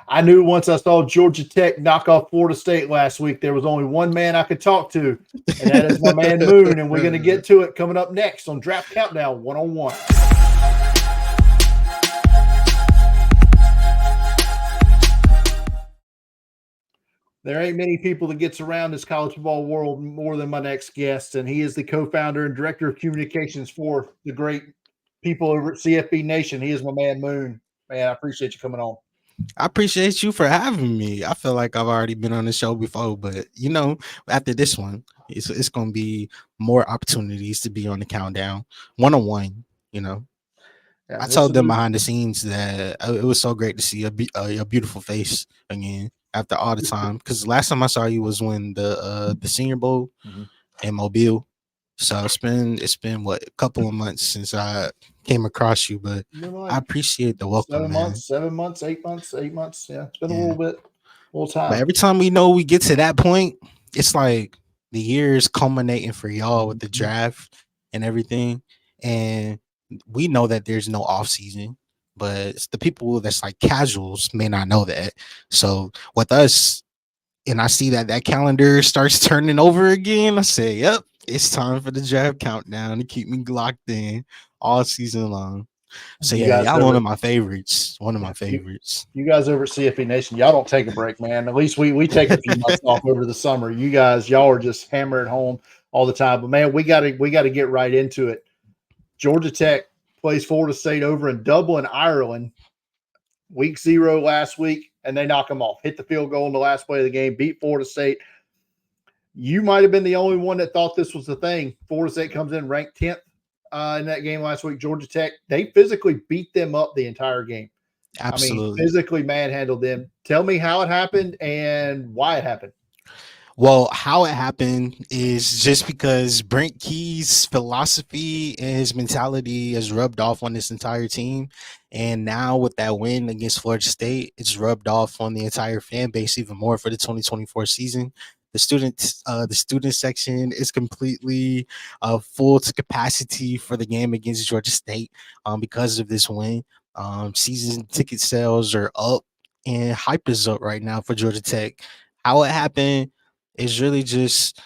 I knew once I saw Georgia Tech knock off Florida State last week, there was only one man I could talk to, and that is my man Moon. And we're going to get to it coming up next on Draft Countdown 101. There ain't many people that gets around this college football world more than my next guest, and he is the co-founder and director of communications for the great people over at CFB Nation. He is my man Moon. Man, I appreciate you coming on. I appreciate you for having me. I feel like I've already been on the show before, but after this one, it's gonna be more opportunities to be on the countdown 101. Yeah, I told them behind the scenes that it was so great to see a beautiful face again after all the time. Because last time I saw you was when the Senior Bowl in Mobile. So it's been what, a couple of months since I came across you, but I appreciate the welcome, 7 months, 8 months. Yeah, it's been a little time. But every time we get to that point, it's like the year is culminating for y'all with the draft and everything, and we know that there's no off season, but it's the people that's like casuals may not know that. So with us, and I see that calendar starts turning over again, I say, yep, it's time for the draft countdown to keep me locked in all season long. So y'all one of my favorites. One of my favorites. You guys over at CFB Nation, y'all don't take a break, man. At least we take a few months off over the summer. Y'all are just hammering home all the time. But man, we gotta get right into it. Georgia Tech plays Florida State over in Dublin, Ireland. Week 0 last week, and they knock them off. Hit the field goal in the last play of the game, beat Florida State. You might have been the only one that thought this was the thing. Florida State comes in ranked 10th in that game last week. Georgia Tech, they physically beat them up the entire game. Absolutely. I mean, physically manhandled them. Tell me how it happened and why it happened. Well, how it happened is just because Brent Key's philosophy and his mentality has rubbed off on this entire team. And now with that win against Florida State, it's rubbed off on the entire fan base even more for the 2024 season. The student section is completely full to capacity for the game against Georgia State because of this win. Season ticket sales are up and hype is up right now for Georgia Tech. How it happened is really just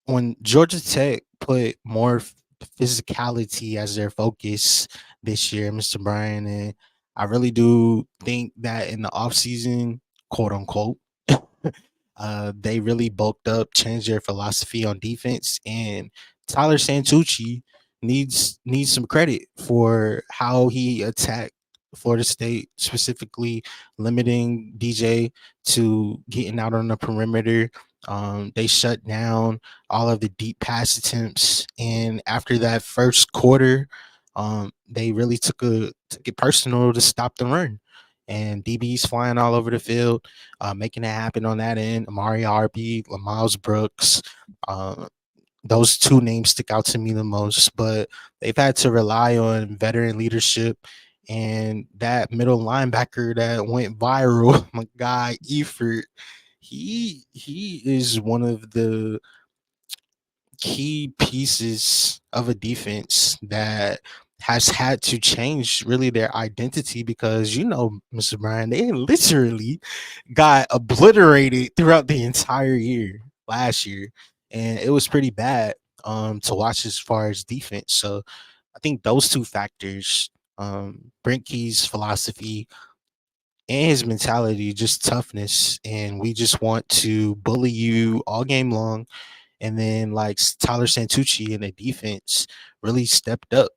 when Georgia Tech put more physicality as their focus this year, Mr. Brian, and I really do think that in the offseason, quote unquote, they really bulked up, changed their philosophy on defense, and Tyler Santucci needs some credit for how he attacked Florida State, specifically limiting DJ to getting out on the perimeter. They shut down all of the deep pass attempts, and after that first quarter, they really took it personal to stop the run. And DBs flying all over the field, making it happen on that end. Amari Harpy, Miles Brooks, those two names stick out to me the most. But they've had to rely on veteran leadership and that middle linebacker that went viral, my guy Efert. He is one of the key pieces of a defense that has had to change really their identity because, Mr. Brian, they literally got obliterated throughout the entire year last year. And it was pretty bad to watch as far as defense. So I think those two factors, Brent Key's philosophy and his mentality, just toughness. And we just want to bully you all game long. And then like Tyler Santucci and the defense really stepped up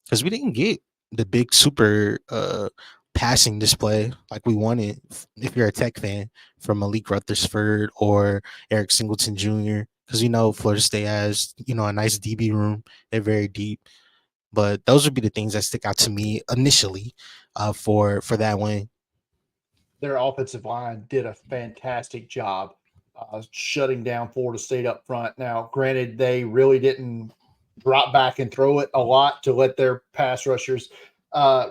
because we didn't get the big super passing display like we wanted. If you're a Tech fan, from Malik Rutherford or Eric Singleton Jr., because Florida State has a nice DB room. They're very deep. But those would be the things that stick out to me initially for that win. Their offensive line did a fantastic job shutting down Florida State up front. Now, granted, they really didn't drop back and throw it a lot to let their pass rushers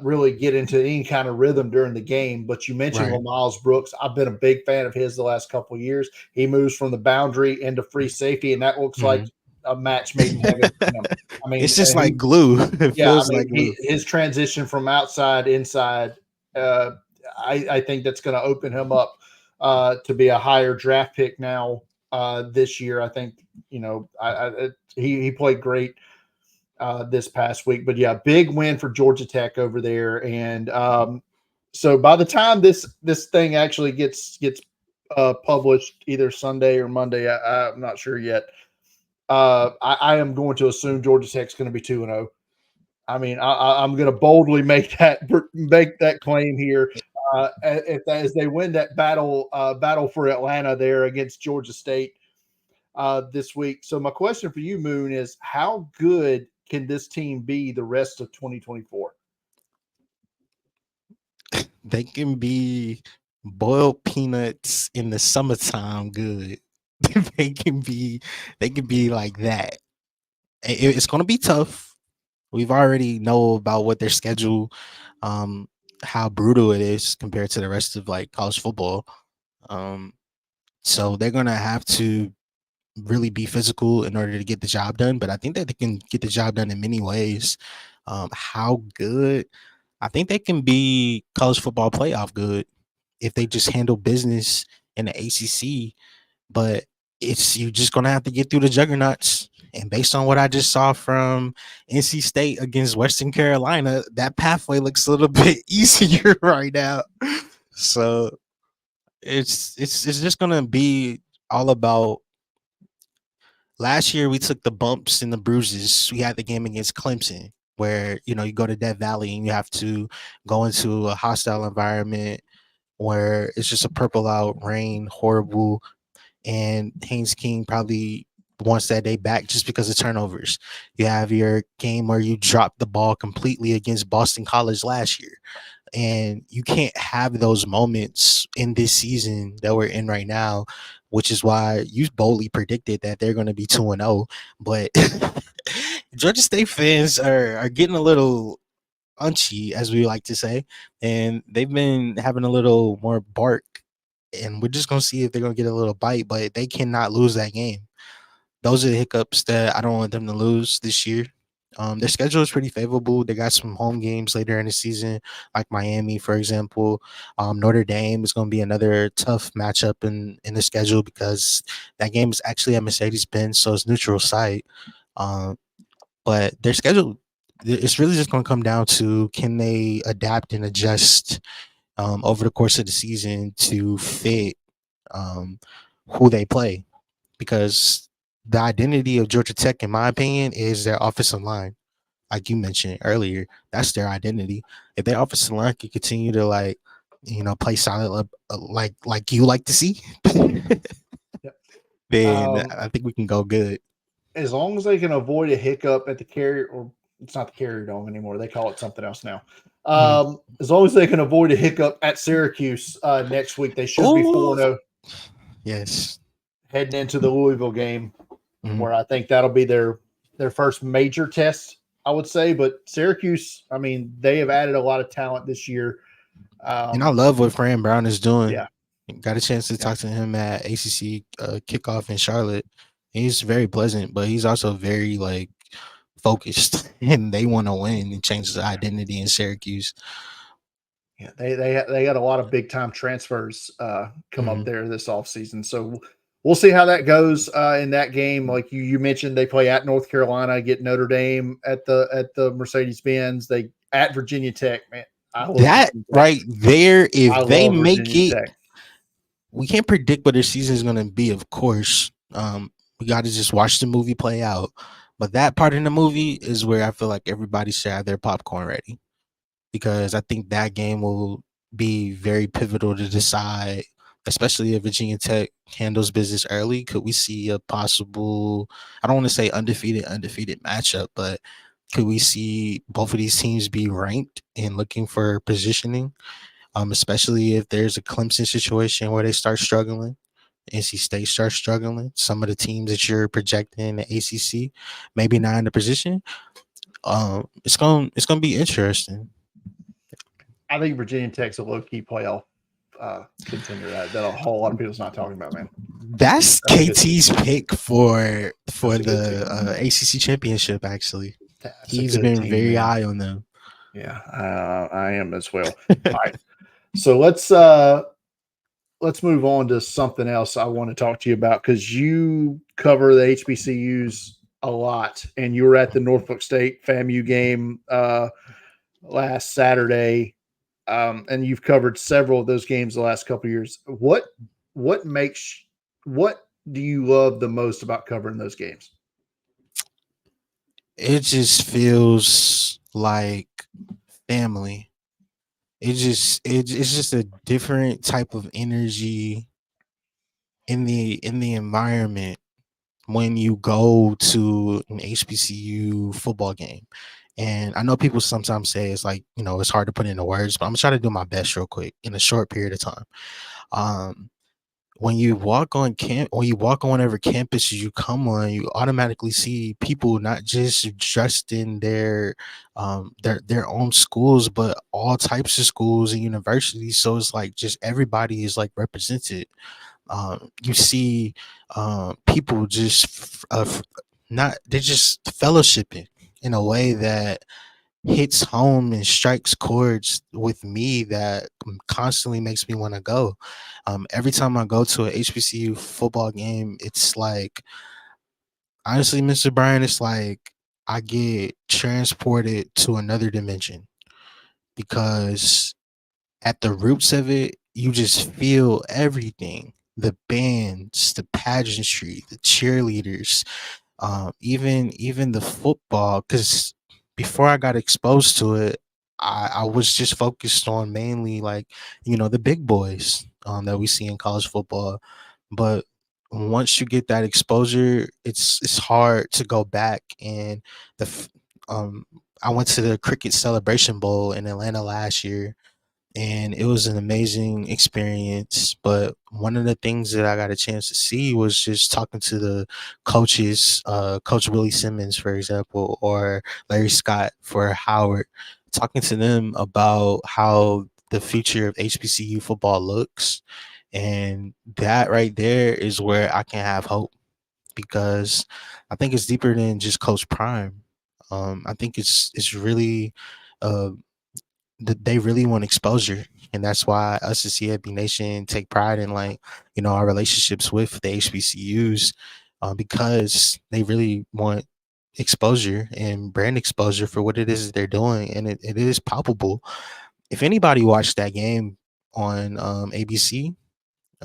really get into any kind of rhythm during the game. But you mentioned Miles Brooks. I've been a big fan of his the last couple of years. He moves from the boundary into free safety, and that looks like a match made in heaven for him. I mean, it's just like glue. It feels like glue. His transition from outside inside. I think that's going to open him up to be a higher draft pick now this year. I think, he played great this past week. But yeah, big win for Georgia Tech over there. And so by the time this thing actually gets published, either Sunday or Monday, I'm not sure yet. I am going to assume Georgia Tech's going to be 2-0. I mean, I'm going to boldly make that claim here. As they win that battle for Atlanta there against Georgia State this week. So my question for you, Moon, is how good can this team be the rest of 2024? They can be boiled peanuts in the summertime good. they can be like that. It's going to be tough. We've already know about what their schedule, how brutal it is compared to the rest of like college football. So they're going to have to really be physical in order to get the job done. But I think that they can get the job done in many ways. How good? I think they can be college football playoff good if they just handle business in the ACC. But you're just gonna have to get through the juggernauts. And based on what I just saw from NC State against Western Carolina, that pathway looks a little bit easier right now. So it's just gonna be all about. Last year we took the bumps and the bruises. We had the game against Clemson where you go to Death Valley and you have to go into a hostile environment where it's just a purple out, rain, horrible, and Haynes King probably wants that day back just because of turnovers. You have your game where you dropped the ball completely against Boston College last year. And you can't have those moments in this season that we're in right now, which is why you boldly predicted that they're going to be 2-0. But Georgia State fans are getting a little unchy, as we like to say, and they've been having a little more bark. And we're just going to see if they're going to get a little bite, but they cannot lose that game. Those are the hiccups that I don't want them to lose this year. Their schedule is pretty favorable. They got some home games later in the season, like Miami, for example. Notre Dame is going to be another tough matchup in the schedule because that game is actually at Mercedes-Benz, so it's neutral site. But their schedule, it's really just going to come down to can they adapt and adjust over the course of the season to fit who they play. Because the identity of Georgia Tech, in my opinion, is their offensive line. Like you mentioned earlier, that's their identity. If their offensive line can continue to play solid like you like to see, Yep. then I think we can go good. As long as they can avoid a hiccup at the carrier, or it's not the Carrier Dome anymore, they call it something else now. As long as they can avoid a hiccup at Syracuse next week, they should be 4-0. Yes. Heading into the Louisville game, where I think that'll be their first major test, I would say. But Syracuse, I mean, they have added a lot of talent this year. And I love what Fran Brown is doing. Yeah. Got a chance to talk to him at ACC kickoff in Charlotte. He's very pleasant, but he's also very focused, and they want to win and change the identity in Syracuse. Yeah, they got a lot of big time transfers come up there this offseason. So we'll see how that goes in that game. Like you mentioned, they play at North Carolina, get Notre Dame at the Mercedes-Benz. They at Virginia Tech, man. I love that right there. If they make Virginia it, Tech. We can't predict what their season is going to be. Of course, we got to just watch the movie play out. But that part in the movie is where I feel like everybody should have their popcorn ready, because I think that game will be very pivotal to decide, especially if Virginia Tech handles business early. Could we see a possible, I don't want to say undefeated matchup, but could we see both of these teams be ranked and looking for positioning? Especially if there's a Clemson situation where they start struggling, NC State starts struggling. Some of the teams that you're projecting in the ACC, maybe not in the position. It's gonna be interesting. I think Virginia Tech's a low key playoff contender that a whole lot of people's not talking about, man. That's KT's pick for the ACC championship. Actually, he's been very high on them. Yeah, I am as well. All right. So let's move on to something else I want to talk to you about because you cover the HBCUs a lot, and you were at the Norfolk State FAMU game last Saturday, and you've covered several of those games the last couple of years. What makes what do you love the most about covering those games? It just feels like family. It's just a different type of energy in the environment when you go to an HBCU football game. And I know people sometimes say it's like, it's hard to put into words, but I'm gonna try to do my best real quick in a short period of time. Um, when you walk on whatever campus you come on, you automatically see people not just dressed in their own schools, but all types of schools and universities. So it's like just everybody is like represented. You see people not they're just fellowshipping in a way that hits home and strikes chords with me that constantly makes me want to go. Every time I go to a HBCU football game, it's like, honestly, Mr. Brian, it's like I get transported to another dimension because at the roots of it, you just feel everything. The bands, the pageantry, the cheerleaders, even the football. Because before I got exposed to it, I was just focused on mainly like the big boys that we see in college football. But once you get that exposure, it's hard to go back. And the f- um I went to the Cricket Celebration Bowl in Atlanta last year, and it was an amazing experience. But one of the things that I got a chance to see was just talking to the coaches, Coach Willie Simmons, for example, or Larry Scott for Howard, talking to them about how the future of HBCU football looks. And that right there is where I can have hope, because I think it's deeper than just Coach Prime. I think it's really uh, they really want exposure, and that's why us as CFB Nation take pride in, like, our relationships with the HBCUs, because they really want exposure and brand exposure for what it is that they're doing, and it is palpable. If anybody watched that game on ABC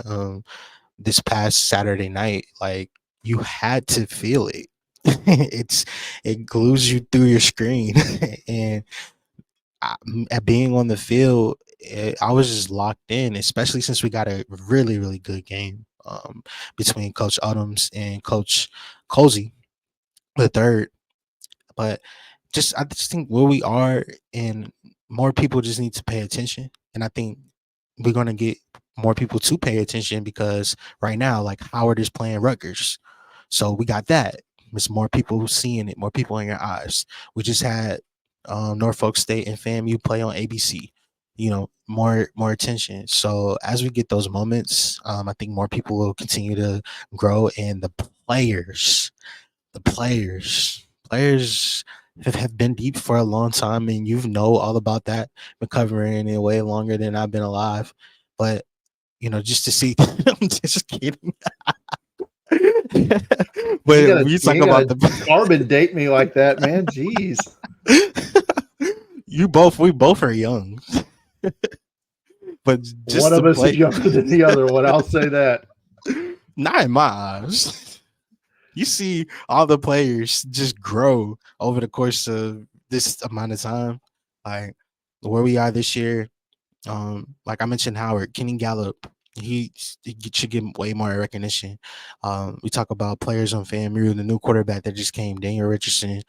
um, this past Saturday night, like, you had to feel it. It glues you through your screen, and at being on the field, I was just locked in, especially since we got a really, really good game between Coach Adams and Coach Cozy the third. But I just think where we are, and more people just need to pay attention. And I think we're gonna get more people to pay attention, because right now, like, Howard is playing Rutgers, so we got that. There's more people seeing it, more people in your eyes. We just had Norfolk State and FAMU play on ABC. More attention. So as we get those moments, I think more people will continue to grow, and the players have been deep for a long time, and all about that. Been covering it way longer than I've been alive. But just to see, I'm just kidding. But we You talk ain't about gotta the carbon date me like that, man. Jeez. we both are young, but One just to of us is play, younger than the other one. I'll say that. not in my eyes. You see all the players just grow over the course of this amount of time. Like, where we are this year, like I mentioned, Howard, Kenny Gallup, he should get way more recognition. We talk about players on FAMU, the new quarterback that just came, Daniel Richardson.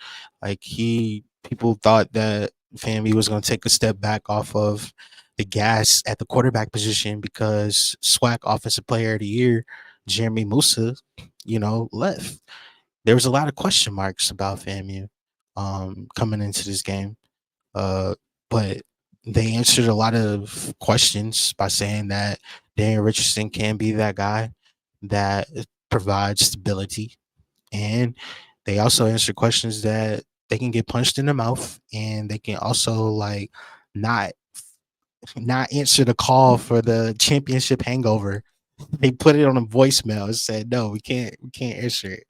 Like, people thought that FAMU was going to take a step back off of the gas at the quarterback position because SWAC Offensive Player of the Year, Jeremy Musa, left. There was a lot of question marks about FAMU coming into this game. But they answered a lot of questions by saying that Daniel Richardson can be that guy that provides stability. And they also answered questions that they can get punched in the mouth, and they can also, like, not not answer the call for the championship hangover. They put it on a voicemail and said, "No, we can't answer it."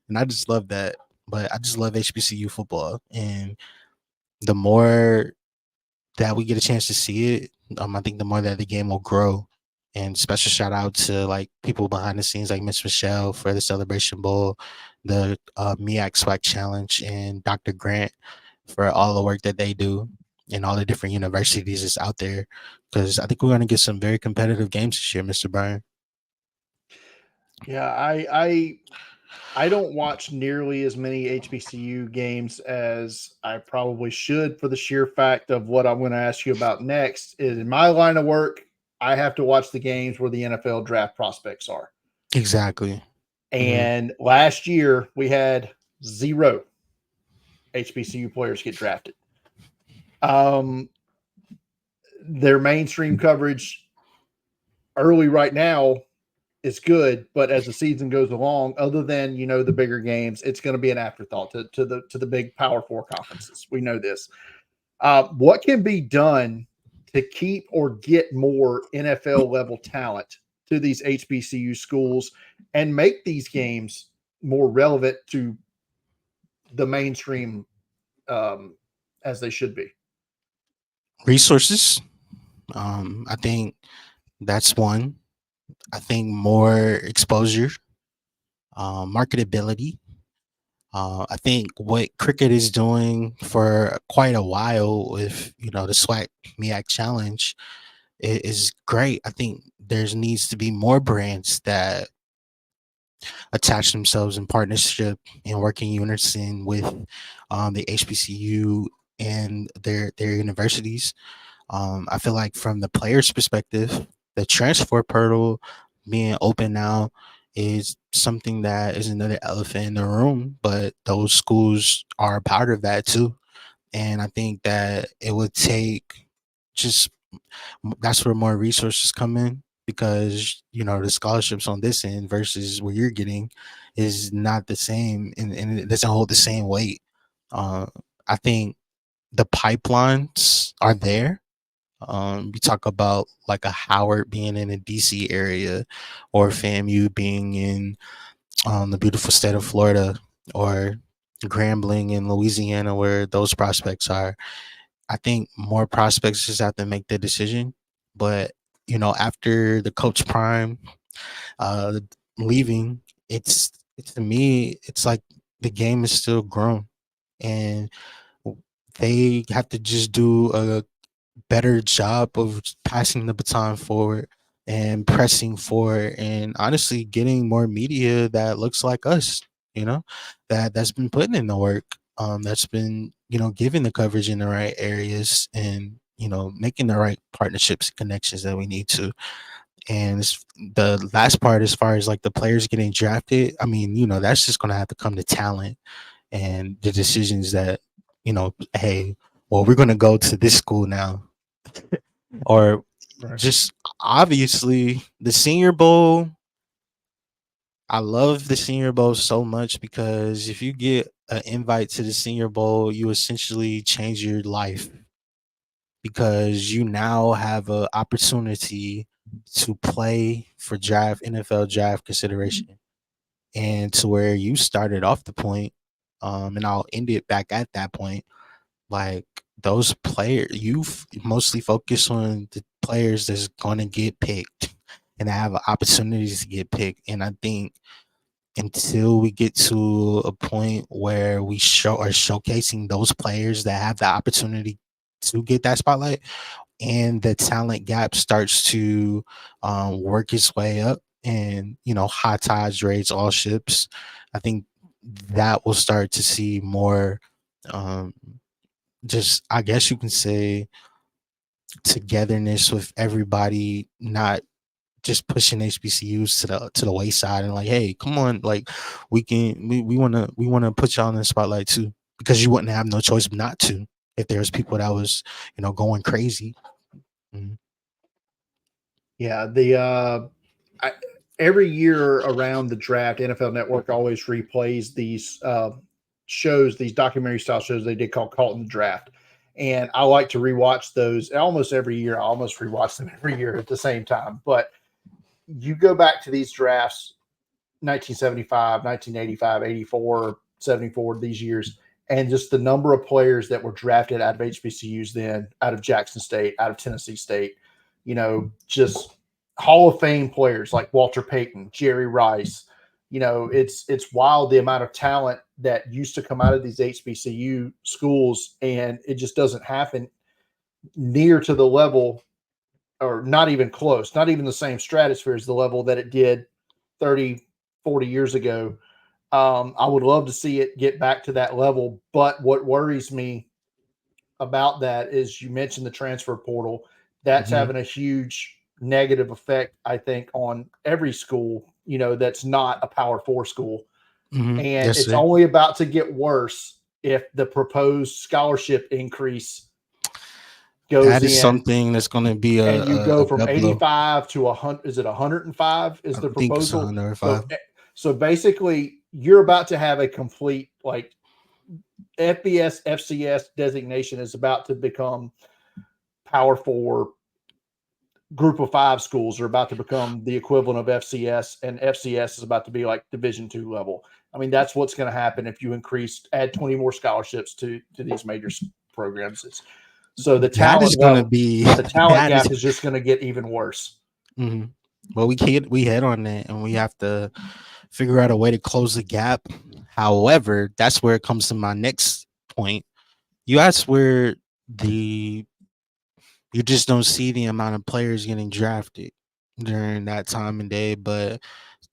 And I just love that. But I just love HBCU football, and the more that we get a chance to see it, I think the more that the game will grow. And special shout out to like people behind the scenes like Miss Michelle for the Celebration Bowl, the MEAC Swag Challenge, and Dr. Grant for all the work that they do and all the different universities that's out there. Because I think we're going to get some very competitive games this year, Mr. Brian. Yeah, I don't watch nearly as many HBCU games as I probably should for the sheer fact of what I'm going to ask you about next. Is in my line of work, I have to watch the games where the NFL draft prospects are. Exactly. Hmm. And last year we had 0 HBCU players get drafted. Um, their mainstream coverage early right now is good, but as the season goes along, other than the bigger games, it's going to be an afterthought to the big Power Four conferences. We know this. What can be done to keep or get more NFL level talent to these HBCU schools and make these games more relevant to the mainstream um, as they should be? Resources. I think that's one. I think more exposure, marketability. I think what cricket is doing for quite a while with the SWAC MEAC challenge is great. I think there's needs to be more brands that attach themselves in partnership and work in unison with the HBCU and their universities. I feel like from the player's perspective, the transfer portal being open now is something that is another elephant in the room, but those schools are a part of that too. And I think that it would take just that's where more resources come in because the scholarships on this end versus what you're getting is not the same and it doesn't hold the same weight. Uh, I think the pipelines are there. You talk about like a Howard being in a DC area or FAMU being in the beautiful state of Florida or Grambling in Louisiana where those prospects are. I think more prospects just have to make the decision. But after the coach prime uh leaving, it's to me, it's like the game is still grown and they have to just do a better job of passing the baton forward and pressing forward and honestly getting more media that looks like us, you know, that's been putting in the work, that's been, giving the coverage in the right areas and, making the right partnerships and connections that we need to. And the last part, as far as like the players getting drafted, I mean, that's just going to have to come to talent and the decisions that, hey, well, we're going to go to this school now or Right. just obviously the Senior Bowl. I love the Senior Bowl so much because if you get an invite to the Senior Bowl, you essentially change your life because you now have an opportunity to play for draft NFL draft consideration and to where you started off the point, and I'll end it back at that point. Like those players, mostly focus on the players that's gonna get picked and have opportunities to get picked. And I think until we get to a point where we are showcasing those players that have the opportunity to get that spotlight, and the talent gap starts to work its way up, and high tides raise all ships. I think that will start to see more. Um, just I guess you can say togetherness with everybody, not just pushing HBCUs to the wayside and like, hey, come on, like we wanna put y'all in the spotlight too because you wouldn't have no choice not to if there's people that was going crazy. Mhm. Yeah, I, every year around the draft, NFL Network always replays these shows, these documentary style shows they did called "Caught in the Draft," And I like to rewatch those almost every year. I almost rewatch them every year at the same time. But you go back to these drafts, 1975, 1985, 84, 74, these years, and just the number of players that were drafted out of HBCUs then, out of Jackson State, out of Tennessee State, just Hall of Fame players like Walter Payton, Jerry Rice. It's wild the amount of talent that used to come out of these HBCU schools, and it just doesn't happen near to the level, or not even close, not even the same stratosphere as the level that it did 30, 40 years ago. I would love to see it get back to that level. But what worries me about that is, you mentioned the transfer portal. That's Mm-hmm. having a huge negative effect, I think, on every school, that's not a Power Four school. Mm-hmm. And Yes, it's sir. only about to get worse if the proposed scholarship increase goes That is in, something that's going to be and you a go from gut blow. 85 to 100. Is it 105 is I the think it's proposal? 105. So basically you're about to have a complete, like, FBS FCS designation is about to become Power Four. Group of Five schools are about to become the equivalent of FCS, and FCS is about to be like Division II level. I mean, that's what's going to happen if you add 20 more scholarships to these major programs. So the That is talent going to level, be the talent that is. gap is just going to get even worse. Mm-hmm. Well, we hit on that, and we have to figure out a way to close the gap. However, that's where it comes to my next point. You asked where the you just don't see the amount of players getting drafted during that time and day, but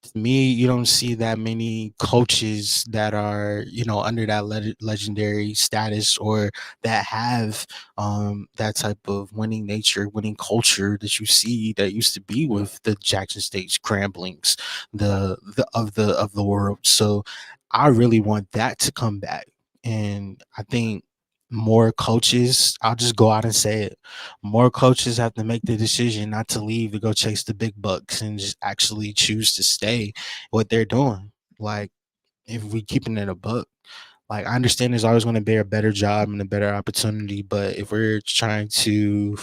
to me, you don't see that many coaches that are, under that legendary status, or that have that type of winning nature, winning culture that you see that used to be with the Jackson State Scramblings, the world. So I really want that to come back, and I think more coaches, I'll just go out and say it, more coaches have to make the decision not to leave to go chase the big bucks, and just actually choose to stay what they're doing. Like, if we keeping it a buck, like, I understand there's always going to be a better job and a better opportunity, but if we're trying to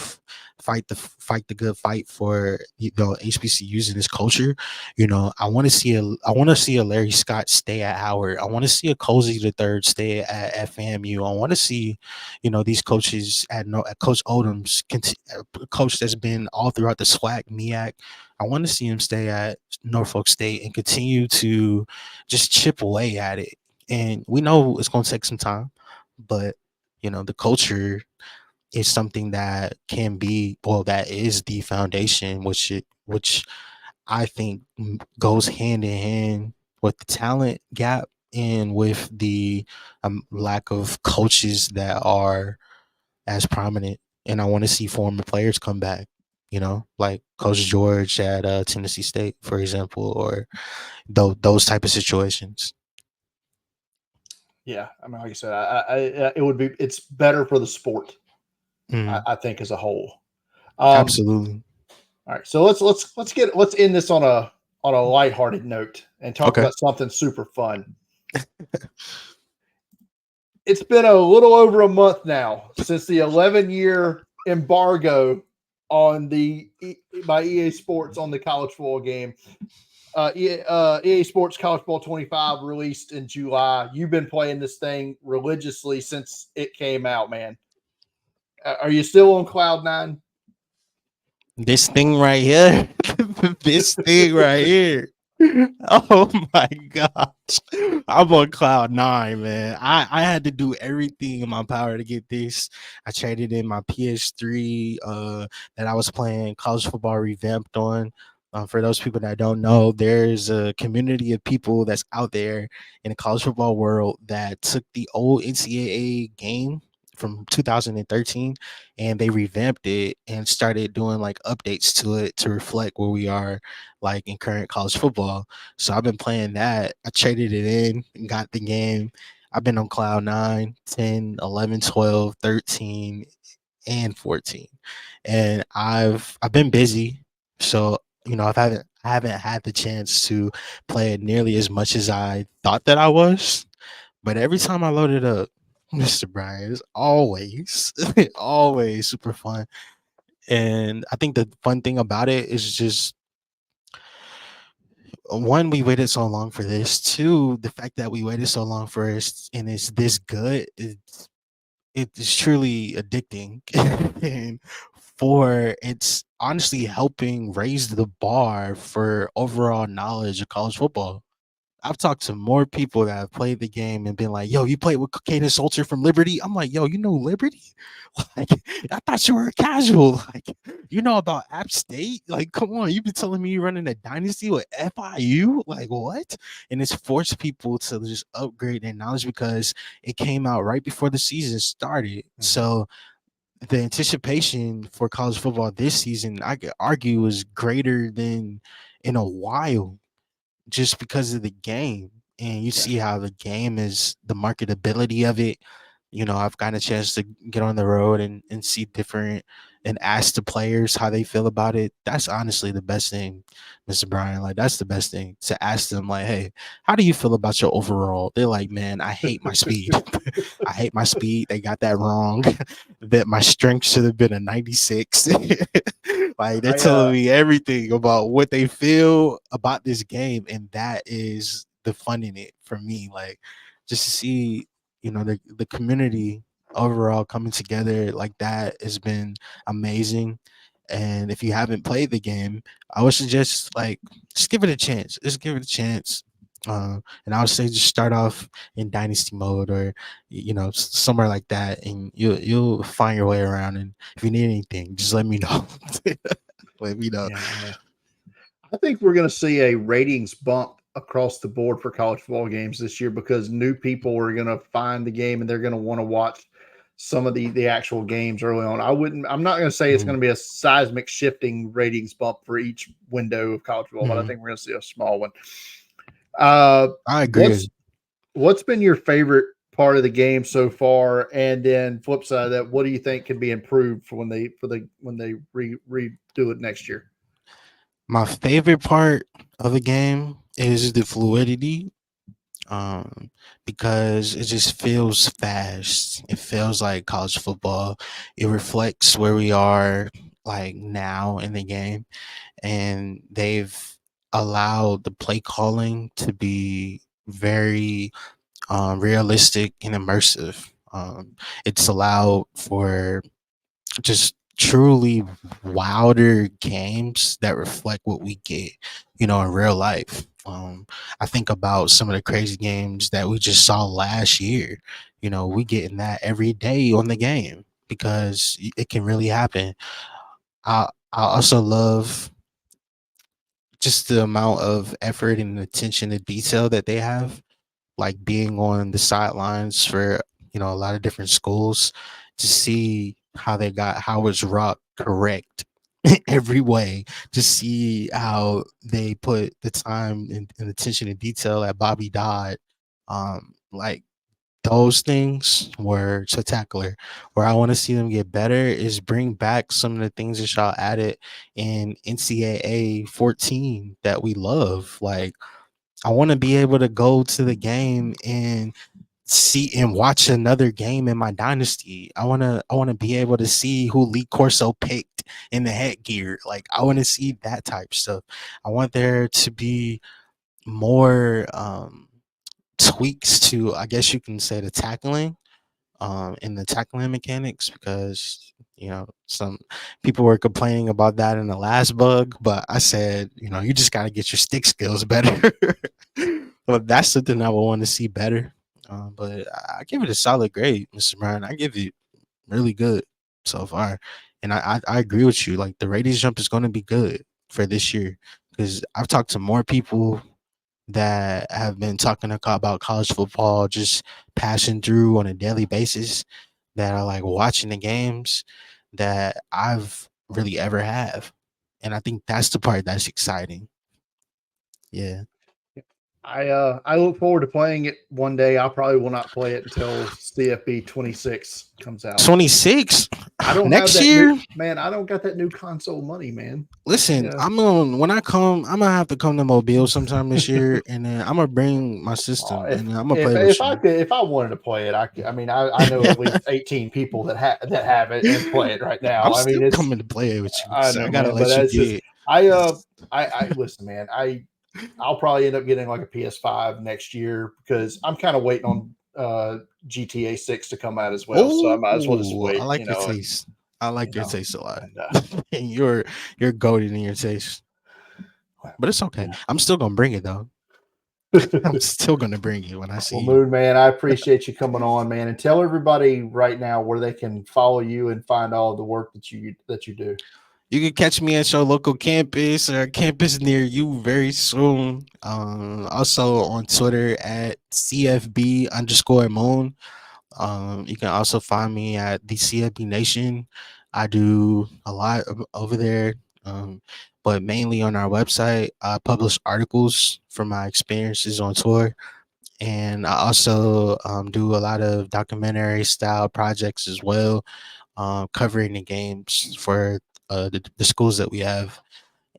fight the good fight for, HBCUs in this culture, I want to see a Larry Scott stay at Howard. I want to see a Cozy the Third stay at FAMU. I want to see, these coaches at Coach Odom's, a coach that's been all throughout the SWAC, MEAC. I want to see him stay at Norfolk State and continue to just chip away at it. And we know it's going to take some time, but the culture is something that can be, well, that is the foundation, which I think goes hand in hand with the talent gap, and with the lack of coaches that are as prominent. And I want to see former players come back, like Coach George at Tennessee State, for example, or those type of situations. Yeah, I mean, like I said, it's better for the sport, Mm, I think, as a whole. Um, absolutely. all right, so let's end this on a lighthearted note and talk Okay. about something super fun. It's been a little over a month now since the 11-year embargo on by EA Sports on the college football game. EA Sports College Ball 25 released in July. You've been playing this thing religiously since it came out, man. Are you still on cloud nine? This thing right here. This thing right here. Oh my gosh. I'm on cloud nine, man. I had to do everything in my power to get this. I traded in my PS3 that I was playing college football revamped on. For those people that don't know, there's a community of people that's out there in the college football world that took the old NCAA game from 2013, and they revamped it and started doing like updates to it to reflect where we are, like, in current college football. So I've been playing that. I traded it in and got the game. I've been on cloud 9, 10, 11, 12, 13, and 14. And I've been busy. So, I haven't had the chance to play it nearly as much as I thought that I was. But every time I load it up, Mr. Brian. It's always, always super fun. And I think the fun thing about it is just one, we waited so long for this. Two, the fact that we waited so long for it and it's this good, it is truly addicting. And four, it's honestly helping raise the bar for overall knowledge of college football. I've talked to more people that have played the game and been like, "Yo, you played with Caden Salter from Liberty?" I'm like, "Yo, you know Liberty? Like, I thought you were a casual. Like, you know about App State? Like, come on, you've been telling me you're running a dynasty with FIU? Like, what?" And it's forced people to just upgrade their knowledge because it came out right before the season started. So the anticipation for college football this season, I could argue, is greater than in a while just because of the game. And you Yeah. see how the game is the marketability of it. I've gotten a chance to get on the road and see different and ask the players how they feel about it. That's honestly the best thing, Mr. Brian. Like, that's the best thing to ask them, like, hey, how do you feel about your overall? They're like, man, I hate my speed. I hate my speed. They got that wrong. That my strength should have been a 96. Like, they're I telling me everything about what they feel about this game, and that is the fun in it for me. Like, just to see, the community overall coming together like that has been amazing. And if you haven't played the game, I would suggest, like, just give it a chance. Just give it a chance. And I would say just start off in dynasty mode, or somewhere like that, and you'll find your way around. And if you need anything, just let me know. Let me know. yeah. I think we're going to see a ratings bump across the board for college football games this year because new people are going to find the game and they're going to want to watch some of the actual games early on. I'm not going to say it's Mhm, going to be a seismic shifting ratings bump for each window of college football, but I mhm. think we're going to see a small one. Uh, I what's agree. what's been your favorite part of the game so far? And then flip side of that, what do you think can be improved for when they redo it next year? My favorite part of the game is the fluidity, um, because it just feels fast. It feels like college football. It reflects where we are, like, now in the game, and they've allowed the play calling to be very realistic and immersive. It's allowed for just truly wilder games that reflect what we get, in real life. I think about some of the crazy games that we just saw last year. We getting that every day on the game because it can really happen. I also love just the amount of effort and attention to detail that they have, like being on the sidelines for a lot of different schools to see how they got Howard's Rock correct every way, to see how they put the time and attention to detail at Bobby Dodd. Like, those things were spectacular. Where I want to see them get better is bring back some of the things that y'all added in NCAA 14 that we love. Like, I want to be able to go to the game and see and watch another game in my dynasty. I want to be able to see who Lee Corso picked in the headgear. Like, I want to see that type stuff. I want there to be more tweaks to, I guess you can say, the tackling, in the tackling mechanics, because some people were complaining about that in the last bug, but I said, you just got to get your stick skills better. But that's something I would want to see better. But I give it a solid grade, Mr. Brown. I give it really good so far, and I agree with you. Like, the ratings jump is going to be good for this year, because I've talked to more people that have been talking about college football, just passing through on a daily basis, that are like watching the games that I've really ever have. And I think that's the part that's exciting. Yeah. I look forward to playing it one day. I probably will not play it until CFB 26 comes out. 26 I don't next have that year. man. I don't got that new console money, man. Listen, Yeah. when I come, I'm gonna have to come to Mobile sometime this year, and then I'm gonna bring my system, and then I'm gonna play with you. If I wanted to play it, I mean, I know at least 18 people that have it and play it right now. I'm I mean, still it's coming to play it with you, I so I know, gotta man, but let you that's just get. I listen, man. I'll probably end up getting like a PS5 next year because I'm kind of waiting on GTA 6 to come out as well. So I might as well just Oh, I wait, like your taste. I like your taste a lot. and And you're goaded in your taste, but it's okay. I'm still gonna bring it though. I'm still gonna bring it when I see well, you. Moon Man, I appreciate you coming on, man, and tell everybody right now where they can follow you and find all the work that you do. You can catch me at your local campus or campus near you very soon. Also on Twitter at CFB_Moon. You can also find me at the CFB Nation. I do a lot over there, but mainly on our website. I publish articles from my experiences on tour, and I also do a lot of documentary style projects as well, covering the games for the schools that we have.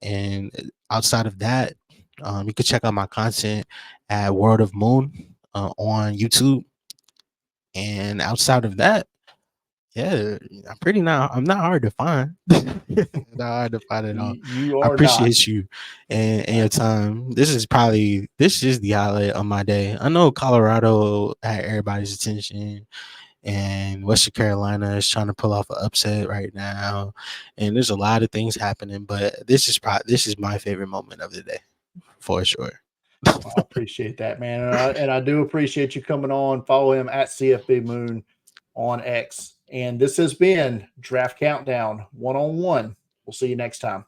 And outside of that, you can check out my content at World of Moon on YouTube. And outside of that, yeah, I'm not hard to find. Not hard to find at all. You I are not. appreciate you and your time. This is the highlight of my day. I know Colorado had everybody's attention, and Western Carolina is trying to pull off an upset right now, and there's a lot of things happening. But this is my favorite moment of the day for sure. Well, I appreciate that, man, and I do appreciate you coming on. Follow him at CFB Moon on X. And this has been Draft Countdown 1-on-1. We'll see you next time.